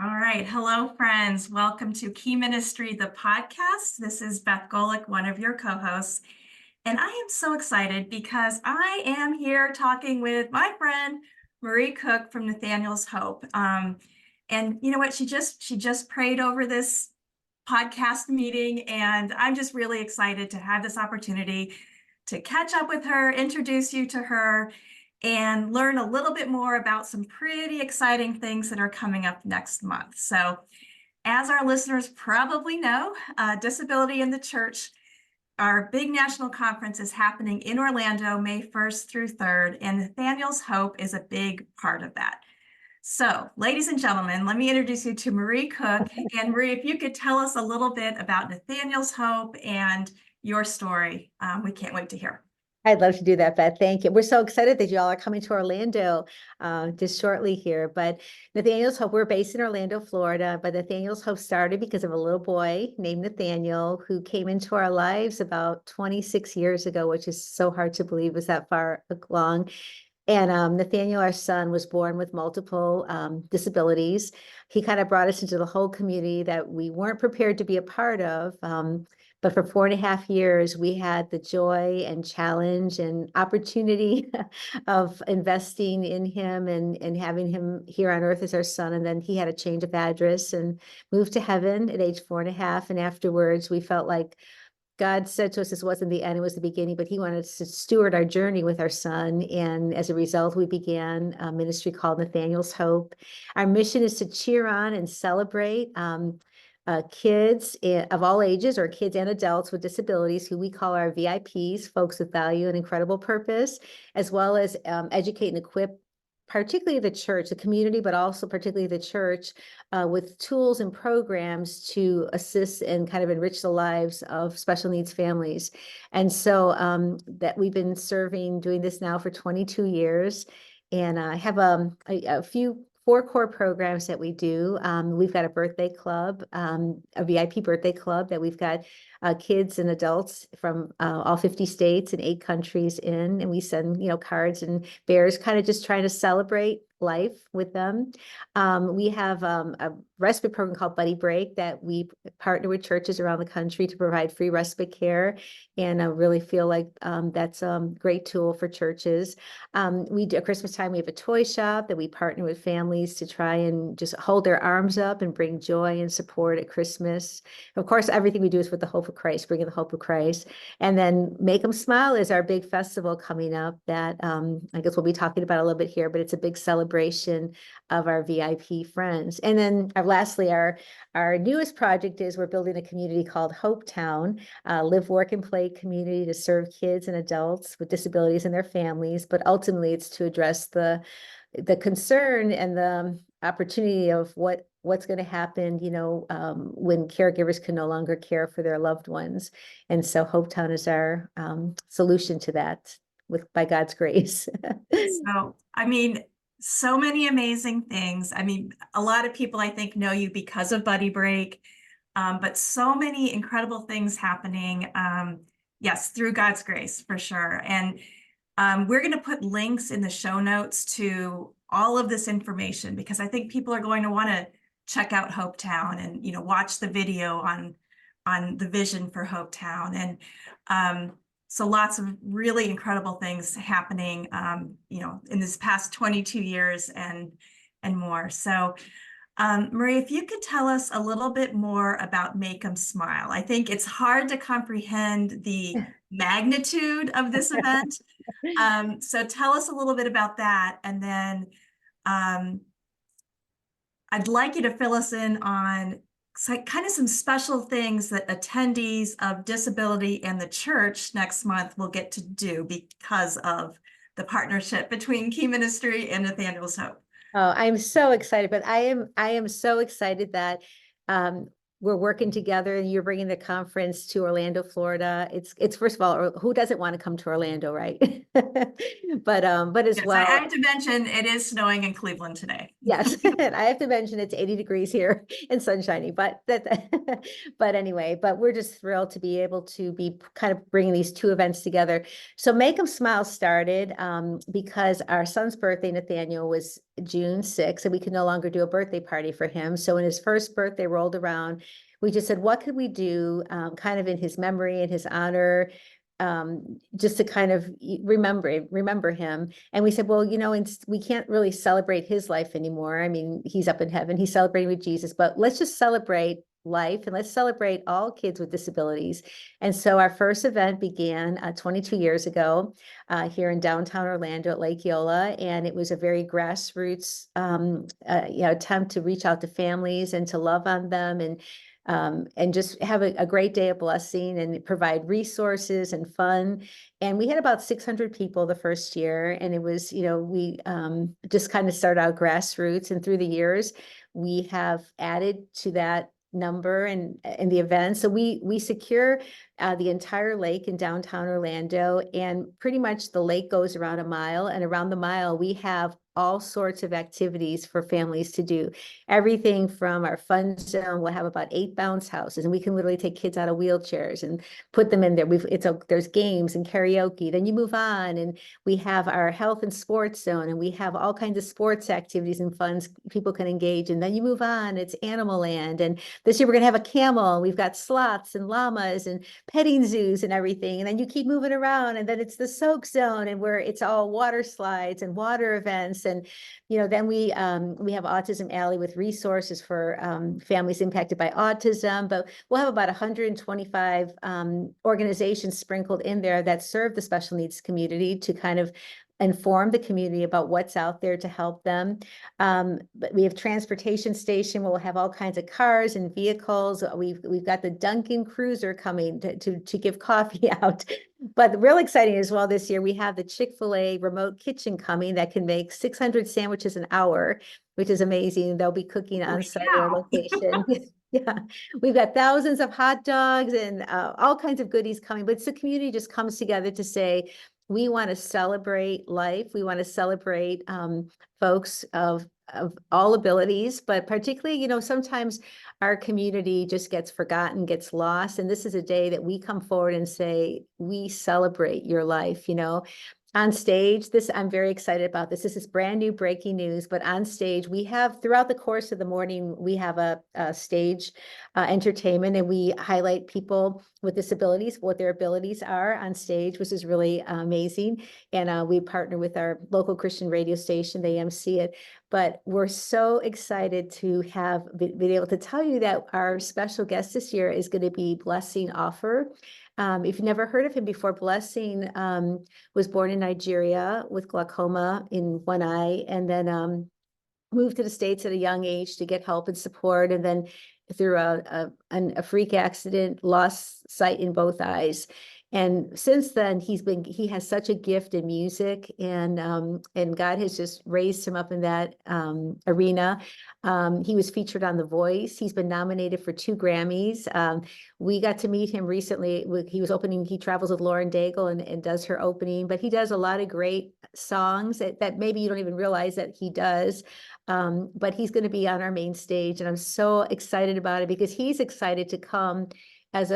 All right. Hello, friends. Welcome to Key Ministry, the podcast. This is Beth Golick, one of your co-hosts. And I am so excited because I am here talking with my friend, Marie Cook from Nathaniel's Hope. And you know what? She just prayed over this podcast meeting, and I'm just really excited to have this opportunity to catch up with her, introduce you to her, and learn a little bit more about some pretty exciting things that are coming up next month. So, as our listeners probably know, Disability in the Church, our big national conference is happening in Orlando, May 1st through 3rd, and Nathaniel's Hope is a big part of that. So, ladies and gentlemen, let me introduce you to Marie Cook. And Marie, if you could tell us a little bit about Nathaniel's Hope and your story, we can't wait to hear. I'd love to do that, Beth. Thank you. We're so excited that y'all are coming to Orlando just shortly here. But Nathaniel's Hope, we're based in Orlando, Florida, but Nathaniel's Hope started because of a little boy named Nathaniel who came into our lives about 26 years ago, which is so hard to believe was that far along. And Nathaniel, our son, was born with multiple disabilities. He kind of brought us into the whole community that we weren't prepared to be a part of. But for 4.5 years, we had the joy and challenge and opportunity of investing in him and having him here on earth as our son. And then he had a change of address and moved to heaven at age 4.5. And afterwards, we felt like God said to us, this wasn't the end, it was the beginning, but he wanted us to steward our journey with our son. And as a result, we began a ministry called Nathaniel's Hope. Our mission is to cheer on and celebrate kids of all ages, or kids and adults with disabilities, who we call our VIPs, folks with value and incredible purpose, as well as educate and equip particularly the church, the community, but also particularly the church, with tools and programs to assist and kind of enrich the lives of special needs families. And so that we've been doing this now for 22 years. And I have a few 4 core programs that we do. We've got a birthday club, a VIP birthday club that we've got kids and adults from all 50 states and 8 countries in, and we send, cards and bears, kind of just trying to celebrate life with them. We have a respite program called Buddy Break that we partner with churches around the country to provide free respite care. And I really feel like that's a great tool for churches. We do at Christmas time, we have a toy shop that we partner with families to try and just hold their arms up and bring joy and support at Christmas. Of course, everything we do is with the hope of Christ, bringing the hope of Christ. And then Make 'em Smile is our big festival coming up that I guess we'll be talking about a little bit here, but it's a big celebration of our VIP friends. And then lastly, our newest project is we're building a community called Hope Town, live, work, and play community to serve kids and adults with disabilities and their families. But ultimately, it's to address the concern and the opportunity of what's going to happen, when caregivers can no longer care for their loved ones. And so Hope Town is our solution to that, by God's grace. So, so many amazing things. A lot of people, I think, know you because of Buddy Break, but so many incredible things happening. Yes, through God's grace, for sure. And we're going to put links in the show notes to all of this information, because I think people are going to want to check out Hope Town and, watch the video on the vision for Hope Town. And so lots of really incredible things happening, in this past 22 years and more. So, Marie, if you could tell us a little bit more about Make 'em Smile. I think it's hard to comprehend the magnitude of this event. So tell us a little bit about that, and then I'd like you to fill us in on kind of some special things that attendees of Disability and the Church next month will get to do because of the partnership between Key Ministry and Nathaniel's Hope. Oh, I'm so excited, but I am so excited that we're working together and you're bringing the conference to Orlando, Florida. It's first of all, who doesn't want to come to Orlando, right? But as Yes, well, I have to mention it is snowing in Cleveland today. yes, and I have to mention it's 80 degrees here and sunshiny, but but anyway, but we're just thrilled to be able to be kind of bringing these 2 events together. So Make 'em Smile started because our son's birthday, Nathaniel, was June 6th, and we could no longer do a birthday party for him. So when his first birthday rolled around, we just said, what could we do kind of in his memory and his honor, just to kind of remember him. And we said, well, we can't really celebrate his life anymore. I mean, he's up in heaven, he's celebrating with Jesus, but let's just celebrate life and let's celebrate all kids with disabilities. And so our first event began 22 years ago here in downtown Orlando at Lake Eola, and it was a very grassroots attempt to reach out to families and to love on them and just have a great day of blessing and provide resources and fun. And we had about 600 people the first year, and it was, we just kind of started out grassroots, and through the years, we have added to that number and the event. So we secure the entire lake in downtown Orlando, and pretty much the lake goes around a mile, and around the mile we have all sorts of activities for families to do. Everything from our fun zone, we'll have about 8 bounce houses, and we can literally take kids out of wheelchairs and put them in there. There's games and karaoke. Then you move on, and we have our health and sports zone, and we have all kinds of sports activities and funds people can engage in. Then you move on, it's Animal Land, and this year we're gonna have a camel. We've got sloths and llamas and petting zoos and everything. And then you keep moving around, and then it's the soak zone, and where it's all water slides and water events. And then we have Autism Alley with resources for families impacted by autism. But we'll have about 125 organizations sprinkled in there that serve the special needs community to kind of inform the community about what's out there to help them. But we have transportation station where we'll have all kinds of cars and vehicles. We've got the Dunkin' Cruiser coming to give coffee out. But the real exciting as well this year, we have the Chick-fil-A remote kitchen coming that can make 600 sandwiches an hour, which is amazing. They'll be cooking on site at our location. Yeah, we've got thousands of hot dogs and all kinds of goodies coming, but it's the community just comes together to say, we want to celebrate life. We want to celebrate folks of all abilities, but particularly, sometimes our community just gets forgotten, gets lost. And this is a day that we come forward and say, we celebrate your life, On stage, I'm very excited about this. This is brand new breaking news, but on stage, we have throughout the course of the morning, we have a stage entertainment, and we highlight people with disabilities, what their abilities are on stage, which is really amazing. And we partner with our local Christian radio station, they MC it. But we're so excited to have been able to tell you that our special guest this year is going to be Blessing Offer. If you've never heard of him before, Blessing was born in Nigeria with glaucoma in one eye, and then moved to the States at a young age to get help and support, and then through a freak accident, lost sight in both eyes. And since then, he has such a gift in music, and God has just raised him up in that arena. He was featured on The Voice. He's been nominated for 2 Grammys. We got to meet him recently. He travels with Lauren Daigle and does her opening, but he does a lot of great songs that maybe you don't even realize that he does. But he's going to be on our main stage, and I'm so excited about it because he's excited to come as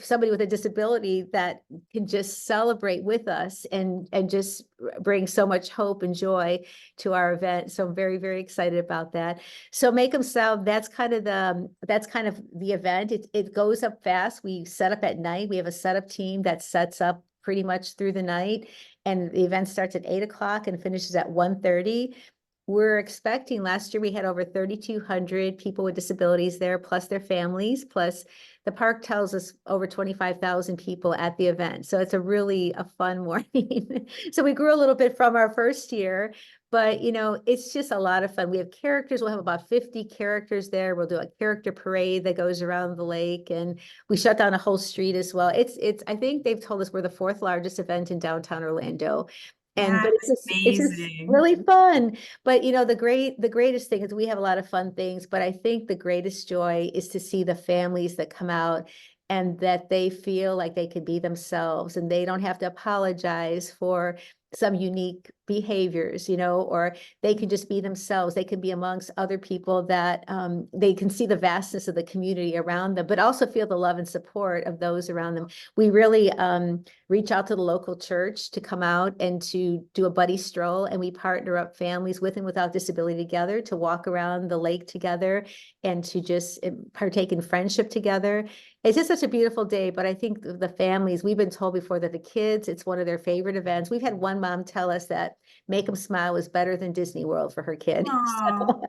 somebody with a disability that can just celebrate with us and just bring so much hope and joy to our event. So I'm very, very excited about that. So Make 'em Sound, that's kind of the event. It goes up fast. We set up at night. We have a setup team that sets up pretty much through the night, and the event starts at 8 o'clock and finishes at 1:30. We're expecting, last year we had over 3,200 people with disabilities there, plus their families, plus the park tells us over 25,000 people at the event. So it's a fun morning. So we grew a little bit from our first year, but it's just a lot of fun. We have characters. We'll have about 50 characters there. We'll do a character parade that goes around the lake, and we shut down a whole street as well. I think they've told us we're the 4th largest event in downtown Orlando. But it's just really fun. But the greatest thing is we have a lot of fun things, but I think the greatest joy is to see the families that come out and that they feel like they can be themselves and they don't have to apologize for some unique behaviors, or they can just be themselves. They can be amongst other people that they can see the vastness of the community around them, but also feel the love and support of those around them. We really reach out to the local church to come out and to do a buddy stroll, and we partner up families with and without disability together to walk around the lake together and to just partake in friendship together. It's just such a beautiful day, but I think the families, we've been told before that the kids, it's one of their favorite events. We've had one mom tell us that Make 'em Smile was better than Disney World for her kid. Oh, So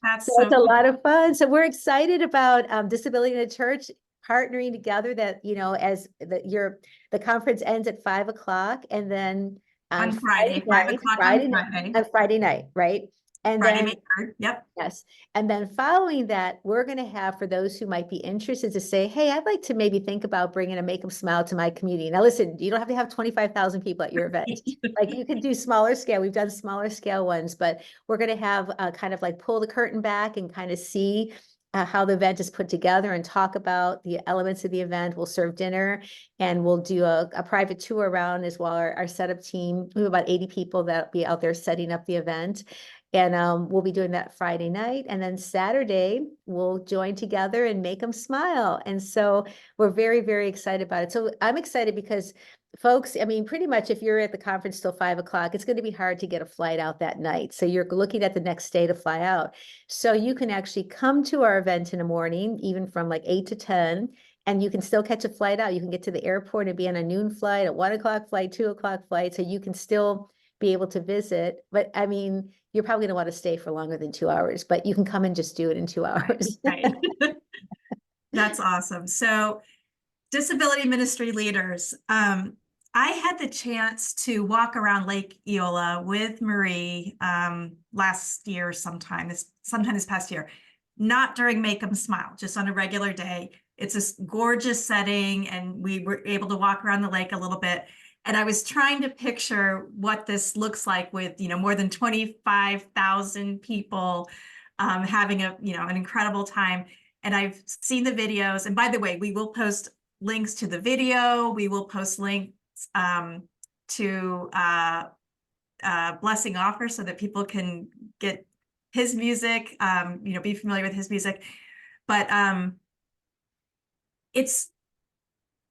that's so it's a lot cool. of fun. So we're excited about Disability in the Church partnering together that, as the conference ends at 5 o'clock, and then on On Friday, 5 o'clock on Friday, On Friday night, right? And Friday, then May 3rd. Yep. yes. And then following that, we're going to have, for those who might be interested, to say, hey, I'd like to maybe think about bringing a Make 'em Smile to my community. Now, listen, you don't have to have 25,000 people at your event. Like, you can do smaller scale. We've done smaller scale ones, but we're going to have kind of like pull the curtain back and kind of see how the event is put together and talk about the elements of the event. We'll serve dinner, and we'll do a private tour around as well. Our setup team, we have about 80 people that'll be out there setting up the event. And we'll be doing that Friday night. And then Saturday, we'll join together and Make 'em Smile. And so we're very, very excited about it. So I'm excited because folks, I mean, pretty much if you're at the conference till 5 o'clock, it's going to be hard to get a flight out that night. So you're looking at the next day to fly out. So you can actually come to our event in the morning, even from like 8 to 10, and you can still catch a flight out. You can get to the airport and be on a noon flight, a 1 o'clock flight, 2 o'clock flight. So you can still be able to visit. But I mean, you're probably going to want to stay for longer than 2 hours, but you can come and just do it in 2 hours. Right. That's awesome. So, disability ministry leaders, I had the chance to walk around Lake Eola with Marie last year sometime this past year, not during Make 'em Smile, just on a regular day. It's this gorgeous setting, and we were able to walk around the lake a little bit. And I was trying to picture what this looks like with, more than 25,000 people having an incredible time. And I've seen the videos. And by the way, we will post links to the video. We will post links to Blessing Offer so that people can get his music, be familiar with his music. But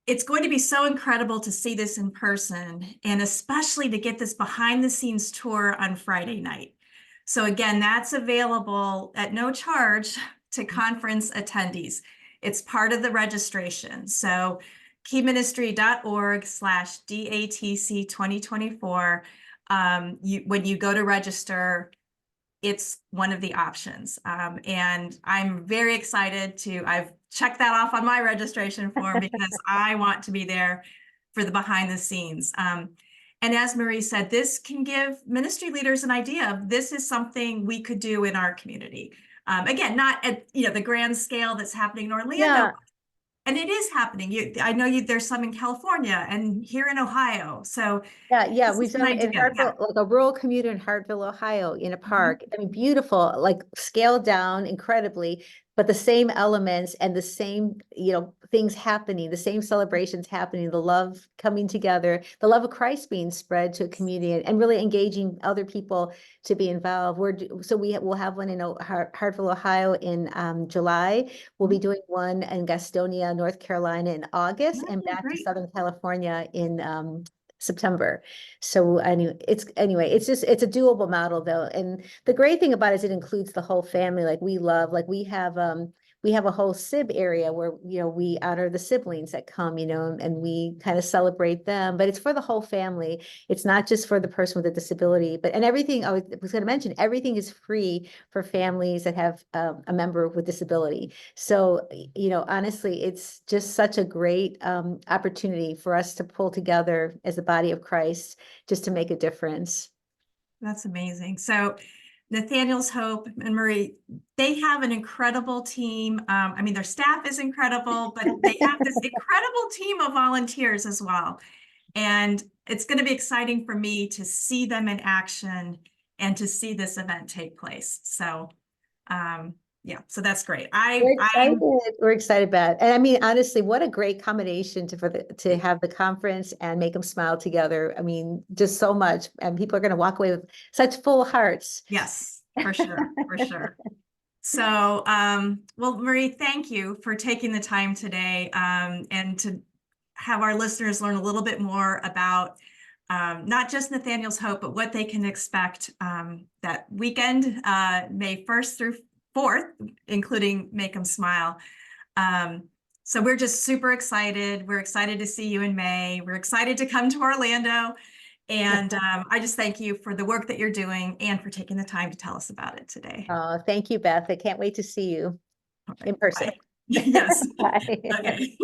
it's going to be so incredible to see this in person, and especially to get this behind the scenes tour on Friday night. So again, that's available at no charge to conference attendees. It's part of the registration. So keyministry.org/DATC 2024. When you go to register, it's one of the options. And I'm very excited I've checked that off on my registration form because I want to be there for the behind the scenes. And as Marie said, this can give ministry leaders an idea of this is something we could do in our community. Again, not at the grand scale that's happening in Orlando. Yeah. And it is happening. I know there's some in California and here in Ohio. So Yeah. this We've is an done it in idea. Hartville, like a rural community in Hartville, Ohio, in a park. I mean, beautiful, like scaled down incredibly, but the same elements and the same, things happening, the same celebrations happening, the love coming together, the love of Christ being spread to a community, and really engaging other people to be involved. We'll have one in Hartville, Ohio in July. We'll be doing one in Gastonia, North Carolina in August, and back to Great. Southern California in September. So it's a doable model though. And the great thing about it is it includes the whole family. Like we have a whole sib area where, we honor the siblings that come, and we kind of celebrate them, but it's for the whole family. It's not just for the person with a disability, and everything, I was going to mention, everything is free for families that have a member with disability. So, honestly, it's just such a great opportunity for us to pull together as the body of Christ, just to make a difference. That's amazing. So Nathaniel's Hope and Marie, they have an incredible team. I mean, their staff is incredible, but they have this incredible team of volunteers as well. And it's going to be exciting for me to see them in action and to see this event take place. So Yeah, so that's great. We're I'm excited. We're excited about it. And I mean, honestly, what a great combination to have the conference and Make Them Smile together. I mean, just so much. And people are going to walk away with such full hearts. yes, for sure, for sure. So, well, Marie, thank you for taking the time today, and to have our listeners learn a little bit more about not just Nathaniel's Hope, but what they can expect that weekend, May 1st through 4th, including Make Them Smile. So we're just super excited. We're excited to see you in May. We're excited to come to Orlando. And I just thank you for the work that you're doing and for taking the time to tell us about it today. Oh, thank you, Beth. I can't wait to see you All in right, person. bye. Yes. Bye. Okay.